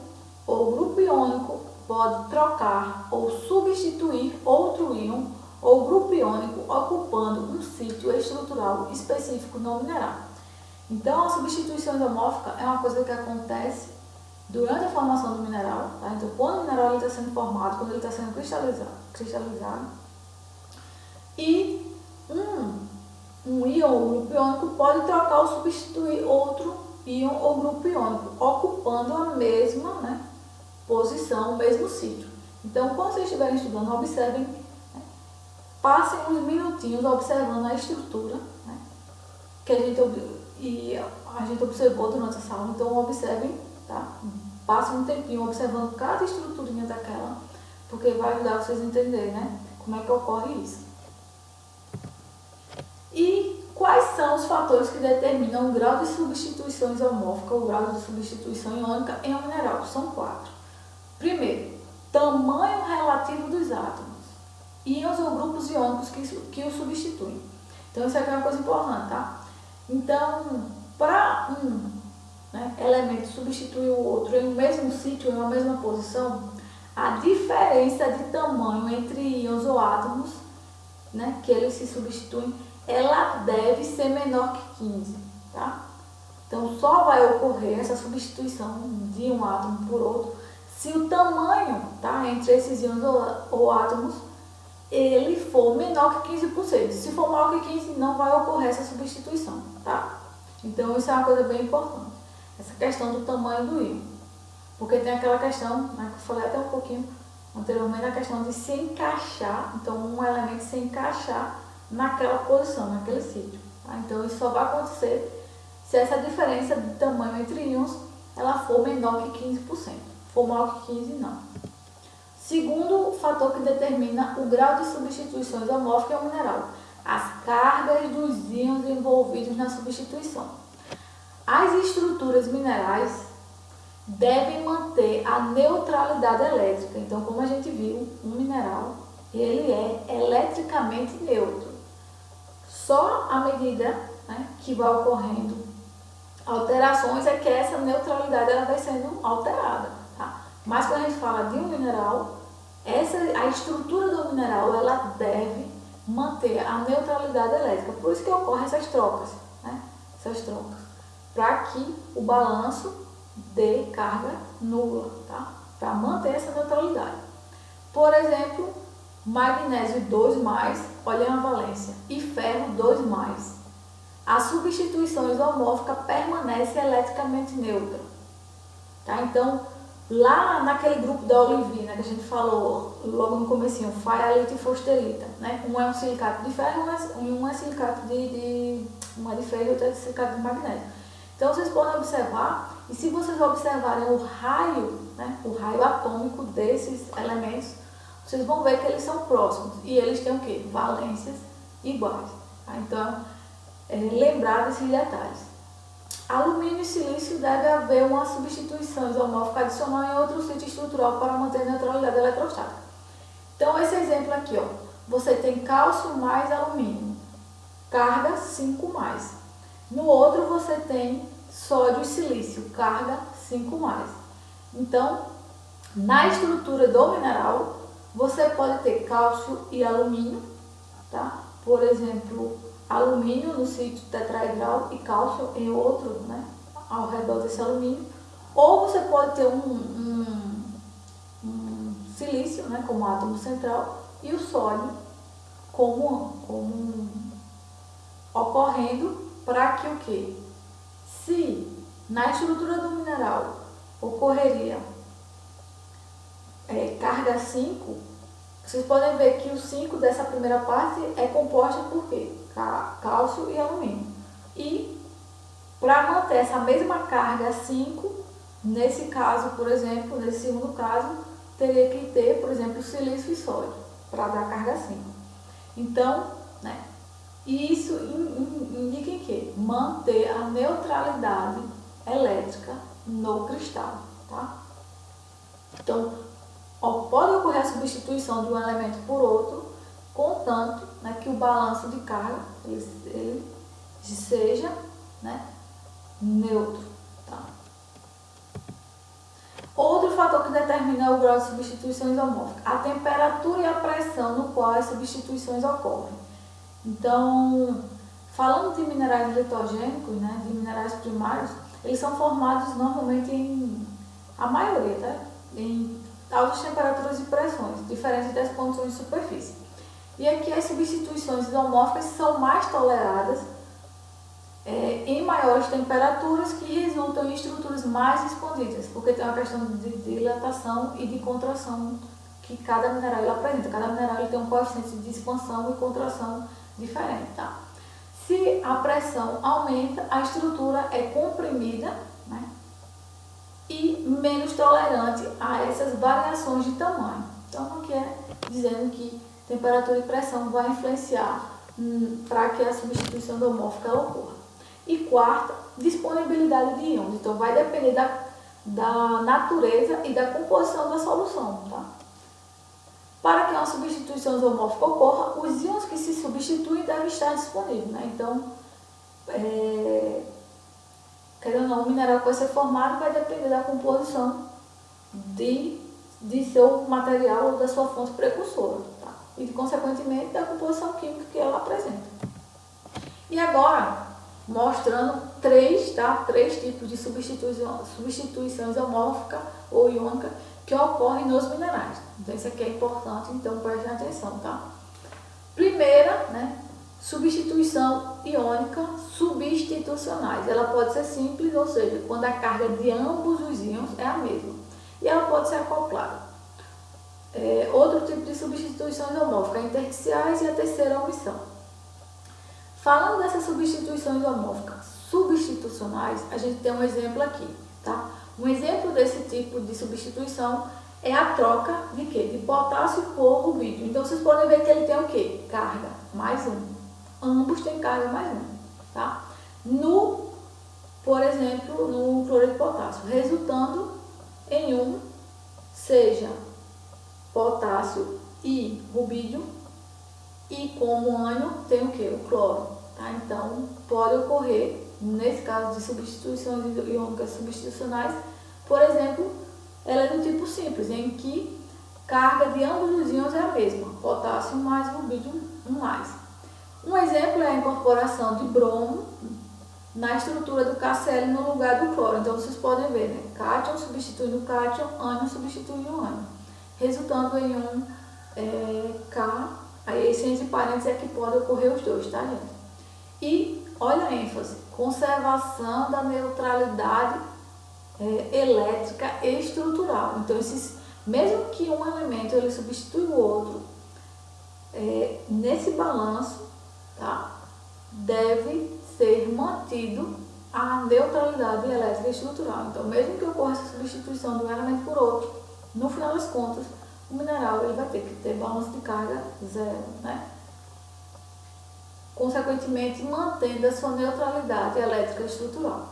A: ou grupo iônico pode trocar ou substituir outro íon ou grupo iônico ocupando um sítio estrutural específico no mineral. Então, a substituição isomórfica é uma coisa que acontece durante a formação do mineral. Tá? Então, quando o mineral está sendo formado, quando ele está sendo cristalizado, e um íon ou grupo iônico pode trocar ou substituir outro íon ou grupo iônico, ocupando a mesma, né, posição, o mesmo sítio. Então, quando vocês estiverem estudando, observem, né, passem uns minutinhos observando a estrutura, né, que a gente observou durante essa aula. Então, observem, tá? Passem um tempinho observando cada estruturinha daquela, porque vai ajudar vocês a entenderem, né, como é que ocorre isso. E quais são os fatores que determinam o grau de substituição isomórfica ou o grau de substituição iônica em um mineral? São 4. Primeiro, tamanho relativo dos átomos, íons ou grupos iônicos que o substituem. Então, isso aqui é uma coisa importante, tá? Então, para né, elemento substituir o outro em um mesmo sítio, em uma mesma posição, a diferença de tamanho entre íons ou átomos, né, que eles se substituem, ela deve ser menor que 15, tá? Então, só vai ocorrer essa substituição de um átomo por outro se o tamanho, tá, entre esses íons ou átomos, ele for menor que 15%. Se for maior que 15%, não vai ocorrer essa substituição, tá? Então, isso é uma coisa bem importante, essa questão do tamanho do íon. Porque tem aquela questão, né, que eu falei até um pouquinho anteriormente, a questão de se encaixar, então um elemento se encaixar naquela posição, naquele sítio. Tá? Então, isso só vai acontecer se essa diferença de tamanho entre íons ela for menor que 15%. For maior que 15%, não. Segundo fator que determina o grau de substituição isomórfica é o mineral, as cargas dos íons envolvidos na substituição. As estruturas minerais devem manter a neutralidade elétrica. Então, como a gente viu, um mineral ele é eletricamente neutro. Só à medida, né, que vai ocorrendo alterações é que essa neutralidade ela vai sendo alterada. Tá? Mas quando a gente fala de um mineral, a estrutura do mineral ela deve manter a neutralidade elétrica. Por isso que ocorrem essas trocas, né? Essas trocas, para que o balanço dê carga nula, tá? Para manter essa neutralidade. Por exemplo, magnésio 2+, olhem a valência, e ferro 2+. a substituição isomórfica permanece eletricamente neutra. Tá? Então, lá naquele grupo da olivina que a gente falou logo no comecinho, faialita e fostelita, né? Um é um silicato de ferro e um é silicato um é de ferro e outro é de silicato de magnésio. Então vocês podem observar, e se vocês observarem o raio, né, o raio atômico desses elementos, vocês vão ver que eles são próximos e eles têm o quê? Valências iguais. Tá? Então, lembrar desses detalhes. Alumínio e silício deve haver uma substituição isomórfica adicional em outro sítio estrutural para manter a neutralidade eletrostática. Então, esse exemplo aqui, ó, você tem cálcio mais alumínio, carga 5 mais. No outro, você tem sódio e silício, carga 5 mais. Então, na estrutura do mineral, você pode ter cálcio e alumínio, tá? Por exemplo, alumínio no sítio tetraedral e cálcio em outro, né, ao redor desse alumínio. Ou você pode ter um silício, né, como átomo central, e o sódio como ocorrendo para que o quê? Se na estrutura do mineral ocorreria carga 5, vocês podem ver que o 5 dessa primeira parte é composta por quê? Cálcio e alumínio. E para manter essa mesma carga 5, nesse caso, por exemplo, nesse segundo caso, teria que ter, por exemplo, silício e sódio para dar carga 5. Então, né, isso indica em quê? Manter a neutralidade elétrica no cristal, tá? Então, pode ocorrer a substituição de um elemento por outro, contanto, né, que o balanço de carga ele seja, né, neutro. Tá? Outro fator que determina o grau de substituição isomórfica, a temperatura e a pressão no qual as substituições ocorrem. Então, falando de minerais litogênicos, né, de minerais primários, eles são formados normalmente a maioria, tá? Em altas temperaturas e pressões, diferentes das condições de superfície. E aqui as substituições isomórficas são mais toleradas em maiores temperaturas, que resultam em estruturas mais expandidas, porque tem uma questão de dilatação e de contração que cada mineral apresenta. Cada mineral tem um coeficiente de expansão e contração diferente. Tá? Se a pressão aumenta, a estrutura é comprimida, né, e menos tolerante a essas variações de tamanho. Então, aqui é dizendo que temperatura e pressão vai influenciar para que a substituição isomórfica ocorra. E quarta, disponibilidade de íons. Então, vai depender da natureza e da composição da solução. Tá? Para que uma substituição isomórfica ocorra, os íons que se substituem devem estar disponíveis. Né? Então, querendo ou não, o mineral que vai ser formado vai depender da composição de seu material ou da sua fonte precursora. Tá? E, consequentemente, da composição química que ela apresenta. E agora, mostrando três tipos de substituição isomórfica ou iônica que ocorrem nos minerais. Então, isso aqui é importante, então prestem atenção, tá? Primeira, né, substituição iônica substitucionais. Ela pode ser simples, ou seja, quando a carga de ambos os íons é a mesma. E ela pode ser acoplada. Outro tipo de substituição isomórfica, intersticiais, e a terceira, a omissão. Falando dessas substituições isomórficas substitucionais, a gente tem um exemplo aqui, tá? Um exemplo desse tipo de substituição é a troca de quê? De potássio por rubídio. Então, vocês podem ver que ele tem o quê? Carga mais 1. Ambos têm carga mais 1, tá? Por exemplo, no cloreto de potássio, resultando em seja potássio e rubídio, e como ânion tem o que? O cloro. Tá? Então, pode ocorrer, nesse caso de substituições iônicas substitucionais, por exemplo, ela é do tipo simples, em que carga de ambos os íons é a mesma, potássio mais rubídio 1 mais. Um exemplo é a incorporação de bromo na estrutura do KCl no lugar do cloro. Então, vocês podem ver, né? Cátion substituindo o cátion, ânion substituindo o ânion, resultando em K. Aí, esse entre parênteses é que pode ocorrer os dois, tá, gente? E olha a ênfase, conservação da neutralidade elétrica e estrutural. Então, mesmo que um elemento ele substitui o outro, nesse balanço, tá, deve ser mantido a neutralidade elétrica e estrutural. Então, mesmo que ocorra essa substituição de um elemento por outro, no final das contas, o mineral ele vai ter que ter balanço de carga zero, né? Consequentemente, mantendo a sua neutralidade elétrica e estrutural.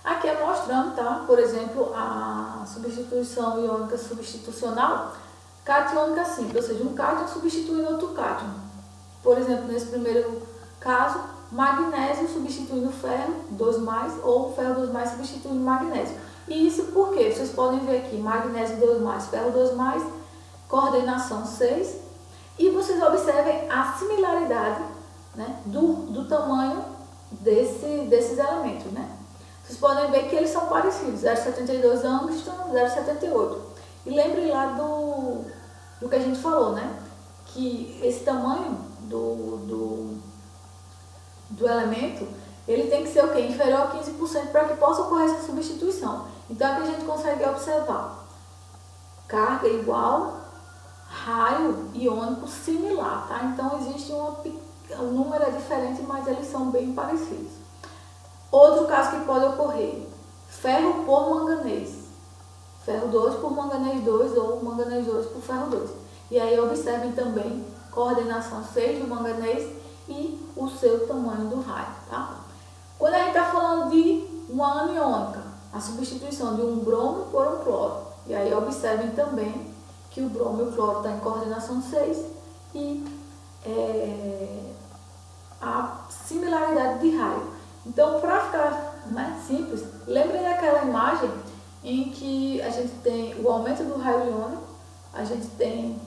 A: Aqui é mostrando, tá? Por exemplo, a substituição iônica substitucional catiônica simples, ou seja, um cátion substituindo outro cátion. Por exemplo, nesse primeiro caso, magnésio substituindo ferro 2+, ou ferro 2+ substituindo magnésio. E isso por quê? Vocês podem ver aqui, magnésio 2+, ferro 2+, coordenação 6, e vocês observem a similaridade, né, do tamanho desses elementos, né? Vocês podem ver que eles são parecidos, 0,72 Angstrom, 0,78. E lembre lá do que a gente falou, né? Que esse tamanho do elemento, ele tem que ser o quê? Inferior a 15% para que possa ocorrer essa substituição. Então, aqui a gente consegue observar carga igual, raio iônico similar, tá? Então, existe um número é diferente, mas eles são bem parecidos. Outro caso que pode ocorrer, ferro por manganês. Ferro 2 por manganês 2 ou manganês 2 por ferro 2. E aí observem também coordenação 6 do manganês e o seu tamanho do raio, tá? Quando a gente está falando de uma aniônica, a substituição de um bromo por um cloro. E aí observem também que o bromo e o cloro estão em coordenação 6 e a similaridade de raio. Então, para ficar mais simples, lembrem daquela imagem em que a gente tem o aumento do raio iônico, a gente tem,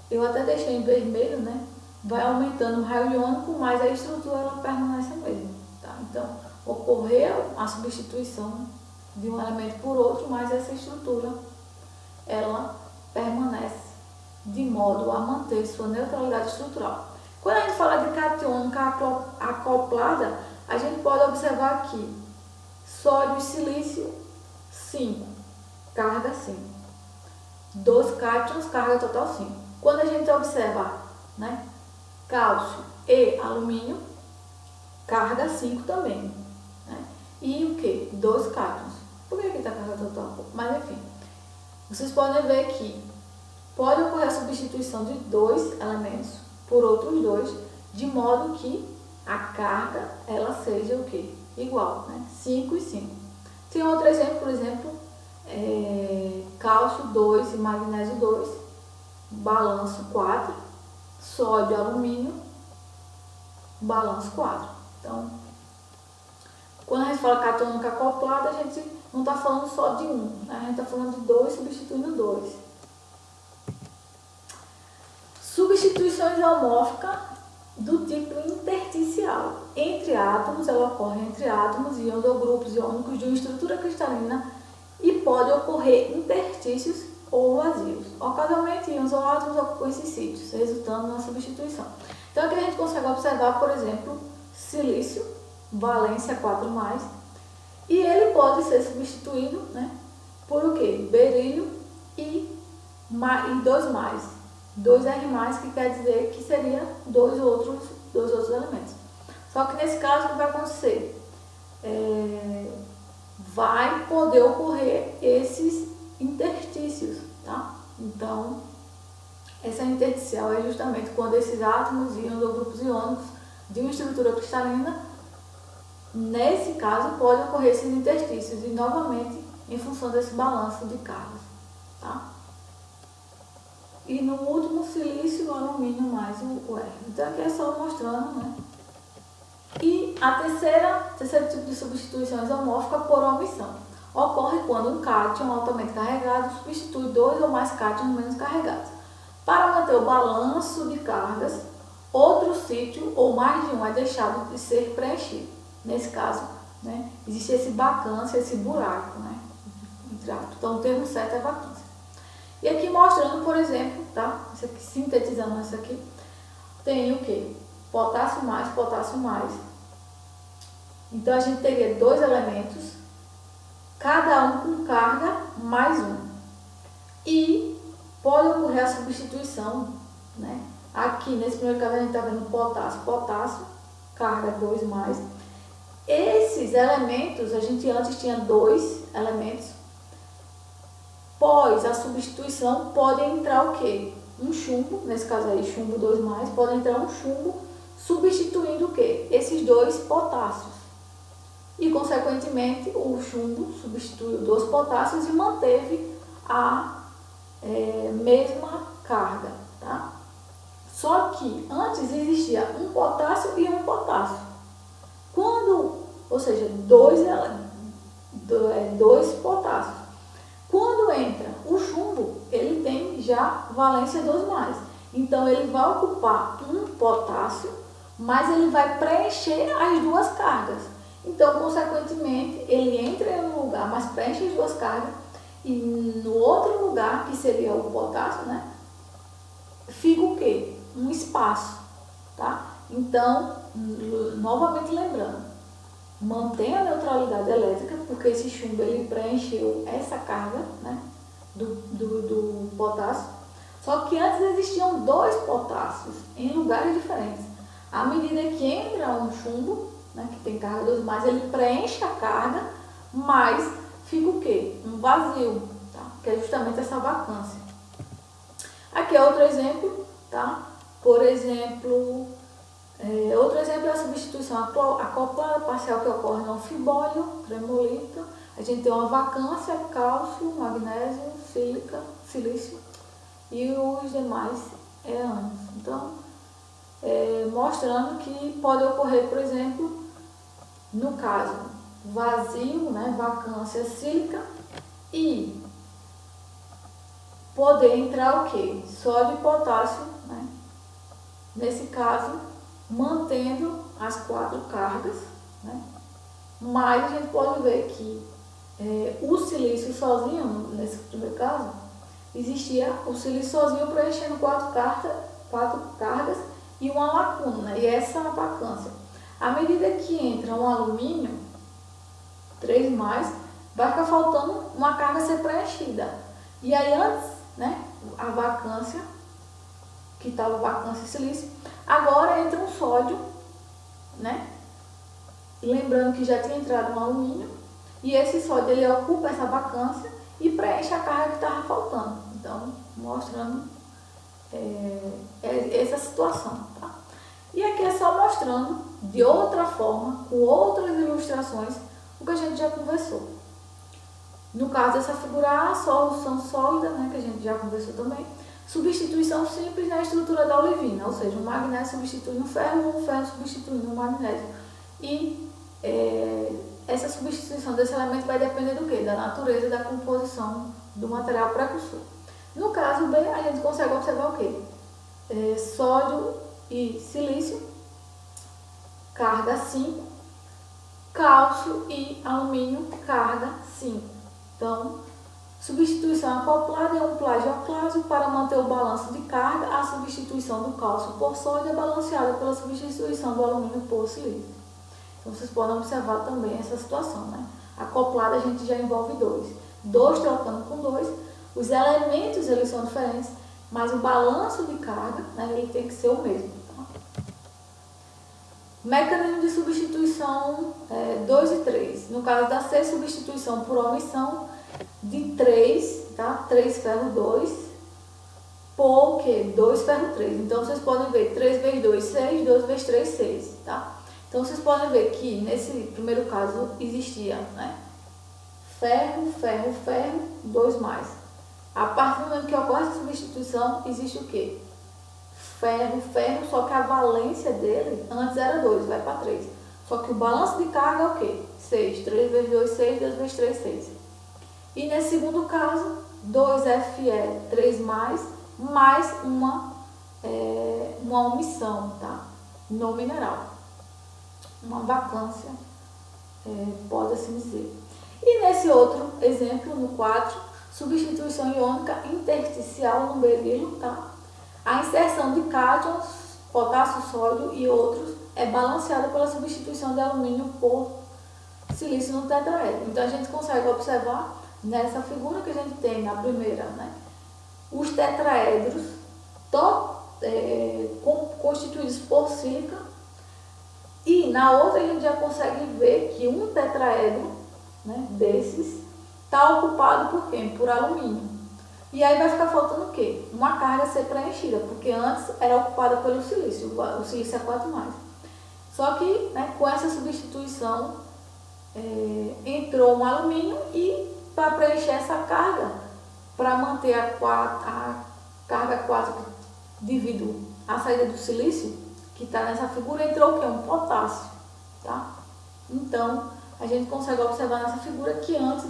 A: eu até deixei em vermelho, né? Vai aumentando o raio iônico, mas a estrutura ela permanece a mesma, tá? Então, ocorreu a substituição de um elemento por outro, mas essa estrutura ela permanece de modo a manter sua neutralidade estrutural. Quando a gente fala de catiônica acoplada, a gente pode observar aqui sódio e silício 5, carga 5. 2 cátions, carga total 5. Quando a gente observa, né, cálcio e alumínio, carga 5 também, né? E o que? 2 cátions. Por que aqui está carga total? Mas enfim, vocês podem ver que pode ocorrer a substituição de 2 elementos por outros 2, de modo que a carga ela seja o que? Igual, né? 5 e 5. Tem outro exemplo, por exemplo, cálcio 2 e magnésio 2, balanço 4, sódio e alumínio, balanço 4. Então, quando a gente fala catiônica acoplada, a gente não está falando só de um, né? A gente está falando de 2 substituindo 2. Substituições homórficas do tipo intersticial. Entre átomos, ela ocorre entre átomos, íons ou grupos iônicos de uma estrutura cristalina e pode ocorrer interstícios ou vazios. Ocasionalmente, íons ou átomos ocupam esses sítios, resultando na substituição. Então, aqui a gente consegue observar, por exemplo, silício, valência 4+, e ele pode ser substituído, né, por o quê? Berílio e 2+. 2R+, que quer dizer que seria dois outros elementos. Só que nesse caso, o que vai acontecer? Vai poder ocorrer esses interstícios, tá? Então, essa intersticial é justamente quando esses átomos, íons ou grupos iônicos de uma estrutura cristalina, nesse caso, pode ocorrer esses interstícios e, novamente, em função desse balanço de cargas, tá? E no último, silício, o alumínio mais o R. Então, aqui é só mostrando, né? E a terceiro tipo de substituição isomórfica por omissão. Ocorre quando um cátion altamente carregado substitui 2 ou mais cátions menos carregados. Para manter o balanço de cargas, outro sítio ou mais de um é deixado de ser preenchido. Nesse caso, né, existe esse vacância, esse buraco, né? Então, o termo certo é vacância. E aqui mostrando, por exemplo, tá? Isso aqui, sintetizando isso aqui, tem o que? potássio mais, potássio mais. Então a gente teria dois elementos, cada um com carga mais um. E pode ocorrer a substituição, né? Aqui nesse primeiro caso a gente está vendo potássio, potássio, carga 2 mais. Esses elementos, a gente antes tinha dois elementos. Após a substituição, pode entrar o quê? Um chumbo, nesse caso aí, chumbo 2 mais, pode entrar um chumbo substituindo o quê? Esses dois potássios. E, consequentemente, o chumbo substituiu 2 potássios e manteve a mesma carga, tá? Só que antes existia um potássio e um potássio. Ou seja, dois potássios. Quando entra o chumbo, ele tem já valência 2 mais. Então, ele vai ocupar um potássio, mas ele vai preencher as duas cargas. Então, consequentemente, ele entra em um lugar, mas preenche as duas cargas. E no outro lugar, que seria o potássio, né? Fica o quê? Um espaço, tá? Então, novamente lembrando, mantém a neutralidade elétrica, porque esse chumbo ele preencheu essa carga, né, do potássio. Só que antes existiam 2 potássios em lugares diferentes. À medida que entra um chumbo, né, que tem carga 2 mais, ele preenche a carga, mas fica o quê? Um vazio, tá? Que é justamente essa vacância. Aqui é outro exemplo, tá? Por exemplo, outro exemplo é a substituição acoplada parcial que ocorre no anfibólio, tremolito. A gente tem uma vacância, cálcio, magnésio, sílica, silício e os demais ânions. Então, mostrando que pode ocorrer, por exemplo, no caso, vazio, né, vacância sílica e poder entrar o quê? Sódio e potássio, né? Nesse caso, mantendo as 4 cargas, né? Mas a gente pode ver que o silício sozinho, nesse primeiro caso, existia o silício sozinho preenchendo 4 cargas e uma lacuna, né? E essa é a vacância. À medida que entra um alumínio, 3 mais, vai ficar faltando uma carga a ser preenchida. E aí antes, né, a vacância, que estava vacância e silício, agora entra um sódio, né? Lembrando que já tinha entrado um alumínio, e esse sódio ele ocupa essa vacância e preenche a carga que estava faltando. Então, mostrando essa situação, tá? E aqui é só mostrando de outra forma, com outras ilustrações, o que a gente já conversou. No caso dessa figura A, solução sólida, né, que a gente já conversou também, substituição simples na estrutura da olivina, ou seja, o magnésio substitui no ferro, o ferro substitui no magnésio. E essa substituição desse elemento vai depender do quê? Da natureza e da composição do material precursor. No caso B, a gente consegue observar o quê? Sódio e silício, carga 5, cálcio e alumínio, carga 5. Então, substituição acoplada é um plagioclásio para manter o balanço de carga. A substituição do cálcio por sódio é balanceada pela substituição do alumínio por silício. Então, vocês podem observar também essa situação, né? Acoplada a gente já envolve 2. 2 trocando com 2. Os elementos, eles são diferentes, mas o balanço de carga, né, ele tem que ser o mesmo. Tá? Mecanismo de substituição 2 e 3. No caso da C, substituição por omissão de 3, tá? 3 ferro 2, por quê? 2 ferro 3. Então, vocês podem ver 3 vezes 2, 6, 2 vezes 3, 6, tá? Então, vocês podem ver que nesse primeiro caso existia, né? Ferro, ferro, ferro, 2 mais. A partir do momento que ocorre essa substituição, existe o quê? Ferro, ferro, só que a valência dele antes era 2, vai para 3. Só que o balanço de carga é o quê? 6. 3 vezes 2, 6, 2 vezes 3, 6. E nesse segundo caso, 2Fe, 3 mais uma omissão, tá? No mineral. Uma vacância, pode assim dizer. E nesse outro exemplo, no 4, substituição iônica intersticial no berilo, tá? A inserção de cátions potássio sólido e outros, é balanceada pela substituição de alumínio por silício no tetraedro. Então a gente consegue observar nessa figura que a gente tem na primeira, né, os tetraedros constituídos por sílica, e na outra a gente já consegue ver que um tetraedro, né, desses está ocupado por quem? Por alumínio. E aí vai ficar faltando o quê? Uma carga a ser preenchida, porque antes era ocupada pelo silício, o silício é 4+. Só que, né, com essa substituição entrou um alumínio, e para preencher essa carga, para manter a carga 4 devido à saída do silício, que está nessa figura, entrou o quê? Um potássio, tá? Então, a gente consegue observar nessa figura que antes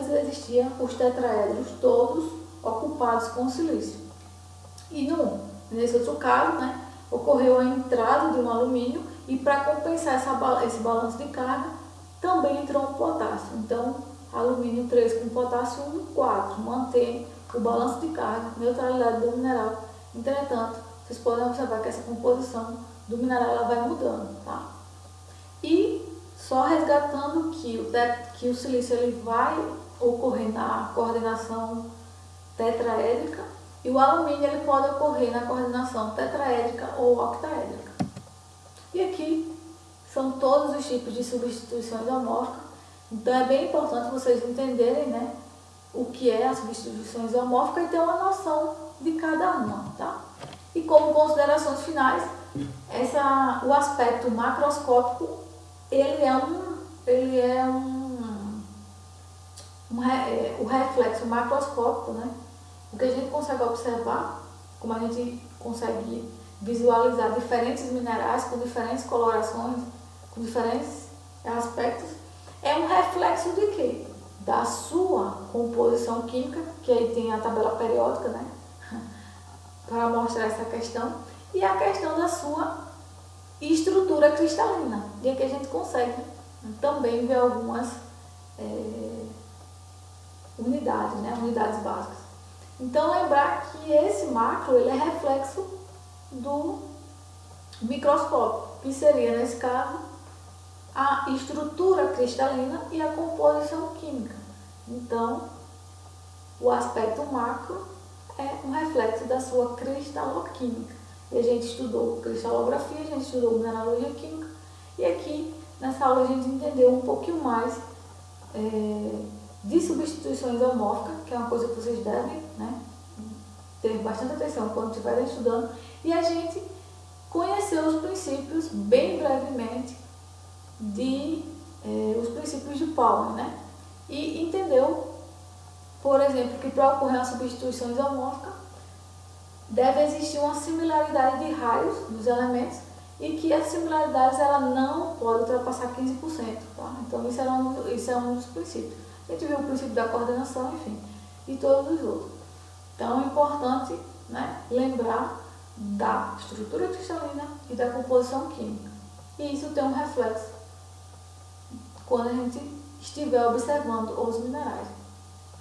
A: existiam os tetraedros todos ocupados com silício. E nesse outro caso, né, ocorreu a entrada de um alumínio, e para compensar esse balanço de carga, também entrou um potássio. Então, alumínio 3 com potássio 1, 4, mantém o balanço de carga, neutralidade do mineral. Entretanto, vocês podem observar que essa composição do mineral ela vai mudando, tá? E só resgatando que o silício ele vai ocorrer na coordenação tetraédrica, e o alumínio ele pode ocorrer na coordenação tetraédrica ou octaédrica. E aqui são todos os tipos de substituição isomórfica. Então é bem importante vocês entenderem, né, o que é a substituição isomórfica e ter uma noção de cada uma, tá? E como considerações finais, o aspecto macroscópico o reflexo macroscópico, né? O que a gente consegue observar, como a gente consegue visualizar diferentes minerais com diferentes colorações, com diferentes aspectos, é um reflexo de quê? Da sua composição química, que aí tem a tabela periódica, né, para mostrar essa questão, e a questão da sua estrutura cristalina. E aqui a gente consegue também ver algumas unidades, né, unidades básicas. Então lembrar que esse macro ele é reflexo do microscópio, que seria nesse caso a estrutura cristalina e a composição química. Então o aspecto macro é um reflexo da sua cristaloquímica. E a gente estudou cristalografia, a gente estudou mineralogia química, e aqui nessa aula a gente entendeu um pouquinho mais de substituição isomórfica, que é uma coisa que vocês devem, né, ter bastante atenção quando estiverem estudando, e a gente conheceu os princípios bem brevemente os princípios de Pauli, né, e entendeu, por exemplo, que para ocorrer uma substituição isomórfica deve existir uma similaridade de raios dos elementos, e que as similaridades ela não pode ultrapassar 15%, tá? Então isso é um dos princípios. A gente viu o princípio da coordenação, enfim, e todos os outros. Então é importante, né, lembrar da estrutura cristalina e da composição química. E isso tem um reflexo quando a gente estiver observando os minerais.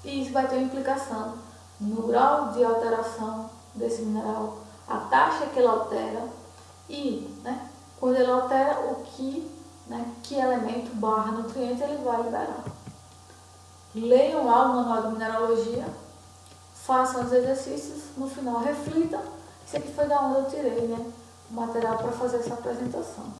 A: E isso vai ter uma implicação no grau de alteração desse mineral, a taxa que ele altera e, né, quando ele altera que elemento / nutriente ele vai liberar. Leiam lá o manual de mineralogia, façam os exercícios, no final reflitam. Isso aqui foi da onde eu tirei, né, o material para fazer essa apresentação.